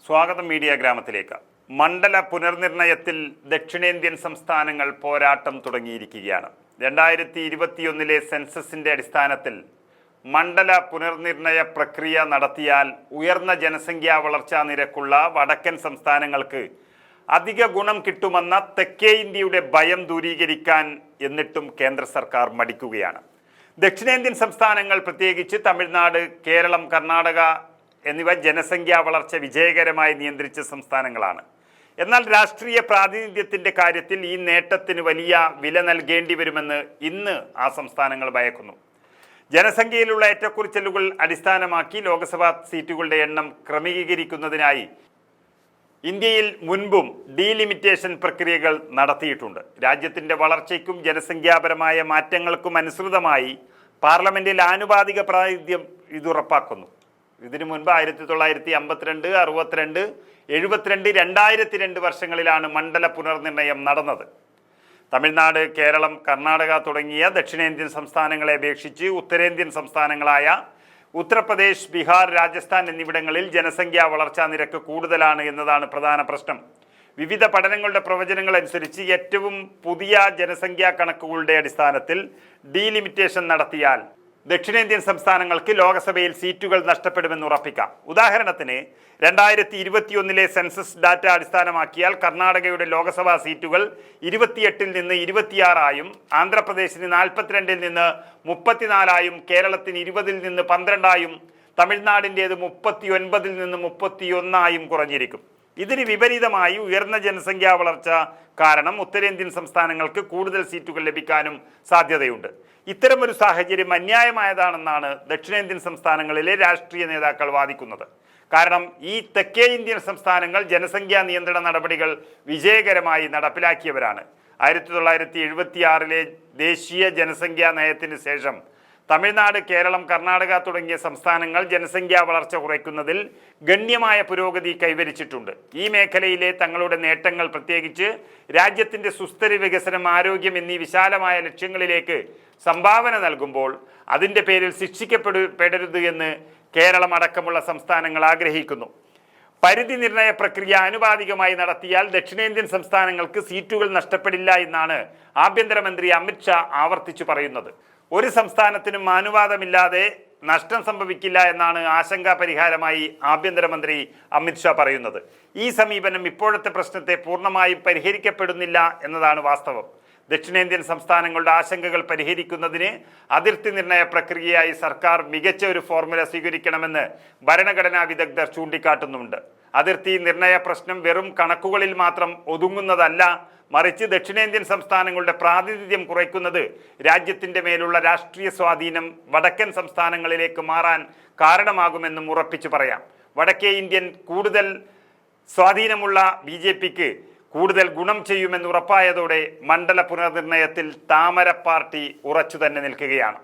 സ്വാഗതം മീഡിയ ഗ്രാമത്തിലേക്ക്. മണ്ഡല പുനർനിർണയത്തിൽ ദക്ഷിണേന്ത്യൻ സംസ്ഥാനങ്ങൾ പോരാട്ടം തുടങ്ങിയിരിക്കുകയാണ്. 2021 സെൻസസിന്റെ അടിസ്ഥാനത്തിൽ മണ്ഡല പുനർനിർണയ പ്രക്രിയ നടത്തിയാൽ ഉയർന്ന ജനസംഖ്യാ വളർച്ചാ നിരക്കുള്ള വടക്കൻ സംസ്ഥാനങ്ങൾക്ക് അധിക ഗുണം കിട്ടുമെന്ന തെക്കേ ഇന്ത്യയുടെ ഭയം ദൂരീകരിക്കാൻ എന്നിട്ടും കേന്ദ്ര സർക്കാർ മടിക്കുകയാണ്. ദക്ഷിണേന്ത്യൻ സംസ്ഥാനങ്ങൾ, പ്രത്യേകിച്ച് തമിഴ്നാട്, കേരളം, കർണാടക എന്നിവ ജനസംഖ്യാ വളർച്ച വിജയകരമായി നിയന്ത്രിച്ച സംസ്ഥാനങ്ങളാണ്. എന്നാൽ രാഷ്ട്രീയ പ്രാതിനിധ്യത്തിൻ്റെ കാര്യത്തിൽ ഈ നേട്ടത്തിന് വലിയ വില നൽകേണ്ടി വരുമെന്ന് ഇന്ന് ആ സംസ്ഥാനങ്ങൾ ഭയക്കുന്നു. ജനസംഖ്യയിലുള്ള ഏറ്റക്കുറച്ചിലുകൾ അടിസ്ഥാനമാക്കി ലോക്സഭാ സീറ്റുകളുടെ എണ്ണം ക്രമീകരിക്കുന്നതിനായി ഇന്ത്യയിൽ മുൻപും ഡീലിമിറ്റേഷൻ പ്രക്രിയകൾ നടത്തിയിട്ടുണ്ട്. രാജ്യത്തിൻ്റെ വളർച്ചയ്ക്കും ജനസംഖ്യാപരമായ മാറ്റങ്ങൾക്കും അനുസൃതമായി പാർലമെൻറ്റിൽ ആനുപാതിക പ്രാതിനിധ്യം ഇതുറപ്പാക്കുന്നു. ഇതിനു മുൻപ് 1952, 62, 72, 2002 വർഷങ്ങളിലാണ് മണ്ഡല പുനർനിർണയം നടന്നത്. തമിഴ്നാട്, കേരളം, കർണാടക തുടങ്ങിയ ദക്ഷിണേന്ത്യൻ സംസ്ഥാനങ്ങളെ അപേക്ഷിച്ച് ഉത്തരേന്ത്യൻ സംസ്ഥാനങ്ങളായ ഉത്തർപ്രദേശ്, ബീഹാർ, രാജസ്ഥാൻ എന്നിവിടങ്ങളിൽ ജനസംഖ്യാ വളർച്ചാ നിരക്ക് കൂടുതലാണ് എന്നതാണ് പ്രധാന പ്രശ്നം. വിവിധ പഠനങ്ങളുടെ പ്രവചനങ്ങൾ അനുസരിച്ച് ഏറ്റവും പുതിയ ജനസംഖ്യാ കണക്കുകളുടെ അടിസ്ഥാനത്തിൽ ഡീലിമിറ്റേഷൻ നടത്തിയാൽ ദക്ഷിണേന്ത്യൻ സംസ്ഥാനങ്ങൾക്ക് ലോക്സഭയിൽ സീറ്റുകൾ നഷ്ടപ്പെടുമെന്ന് ഉറപ്പിക്കാം. ഉദാഹരണത്തിന് 2021 സെൻസസ് ഡാറ്റ അടിസ്ഥാനമാക്കിയാൽ കർണാടകയുടെ ലോക്സഭാ സീറ്റുകൾ 28 നിന്ന് 26 ആന്ധ്രാപ്രദേശിന് 42 നിന്ന് 34 കേരളത്തിന് 20 നിന്ന് 12 തമിഴ്നാടിൻ്റേത് 39 നിന്ന് 31 കുറഞ്ഞിരിക്കും. ഇതിന് വിപരീതമായി ഉയർന്ന ജനസംഖ്യാ വളർച്ച കാരണം ഉത്തരേന്ത്യൻ സംസ്ഥാനങ്ങൾക്ക് കൂടുതൽ സീറ്റുകൾ ലഭിക്കാനും സാധ്യതയുണ്ട്. ഇത്തരമൊരു സാഹചര്യം അന്യായമായതാണെന്നാണ് ദക്ഷിണേന്ത്യൻ സംസ്ഥാനങ്ങളിലെ രാഷ്ട്രീയ നേതാക്കൾ വാദിക്കുന്നത്. കാരണം ഈ തെക്കേ ഇന്ത്യൻ സംസ്ഥാനങ്ങൾ ജനസംഖ്യാ നിയന്ത്രണ നടപടികൾ വിജയകരമായി നടപ്പിലാക്കിയവരാണ്. 1976 ദേശീയ ജനസംഖ്യാ നയത്തിന് ശേഷം തമിഴ്നാട്, കേരളം, കർണാടക തുടങ്ങിയ സംസ്ഥാനങ്ങൾ ജനസംഖ്യാ വളർച്ച കുറയ്ക്കുന്നതിൽ ഗണ്യമായ പുരോഗതി കൈവരിച്ചിട്ടുണ്ട്. ഈ മേഖലയിലെ തങ്ങളുടെ നേട്ടങ്ങൾ, പ്രത്യേകിച്ച് രാജ്യത്തിൻ്റെ സുസ്ഥിര വികസനം, ആരോഗ്യം എന്നീ വിശാലമായ ലക്ഷ്യങ്ങളിലേക്ക് സംഭാവന നൽകുമ്പോൾ അതിൻ്റെ പേരിൽ ശിക്ഷിക്കപ്പെടരുത് എന്ന് കേരളം അടക്കമുള്ള സംസ്ഥാനങ്ങൾ ആഗ്രഹിക്കുന്നു. പരിധി നിർണയ പ്രക്രിയ ആനുപാതികമായി നടത്തിയാൽ ദക്ഷിണേന്ത്യൻ സംസ്ഥാനങ്ങൾക്ക് സീറ്റുകൾ നഷ്ടപ്പെടില്ല എന്നാണ് ആഭ്യന്തരമന്ത്രി അമിത്ഷാ ആവർത്തിച്ചു പറയുന്നത്. ഒരു സംസ്ഥാനത്തിനും അനുവാദമില്ലാതെ നഷ്ടം സംഭവിക്കില്ല എന്നാണ് ആശങ്കാ പരിഹാരമായി ആഭ്യന്തരമന്ത്രി അമിത്ഷാ പറയുന്നത്. ഈ സമീപനം ഇപ്പോഴത്തെ പ്രശ്നത്തെ പൂർണ്ണമായും പരിഹരിക്കപ്പെടുന്നില്ല എന്നതാണ് വാസ്തവം. ദക്ഷിണേന്ത്യൻ സംസ്ഥാനങ്ങളുടെ ആശങ്കകൾ പരിഹരിക്കുന്നതിന് അതിർത്തി നിർണയ പ്രക്രിയയായി സർക്കാർ മികച്ച ഒരു ഫോർമുല സ്വീകരിക്കണമെന്ന് ഭരണഘടനാ വിദഗ്ധർ ചൂണ്ടിക്കാട്ടുന്നുണ്ട്. അതിർത്തി നിർണയ പ്രശ്നം വെറും കണക്കുകളിൽ മാത്രം ഒതുങ്ങുന്നതല്ല, മറിച്ച് ദക്ഷിണേന്ത്യൻ സംസ്ഥാനങ്ങളുടെ പ്രാതിനിധ്യം കുറയ്ക്കുന്നത് രാജ്യത്തിൻ്റെ മേലുള്ള രാഷ്ട്രീയ സ്വാധീനം വടക്കൻ സംസ്ഥാനങ്ങളിലേക്ക് മാറാൻ കാരണമാകുമെന്നും ഉറപ്പിച്ചു പറയാം. വടക്കേ ഇന്ത്യൻ കൂടുതൽ സ്വാധീനമുള്ള BJPക്ക് കൂടുതൽ ഗുണം ചെയ്യുമെന്ന് ഉറപ്പായതോടെ മണ്ഡല പുനർനിർണയത്തിൽ താമര പാർട്ടി ഉറച്ചു തന്നെ നിൽക്കുകയാണ്.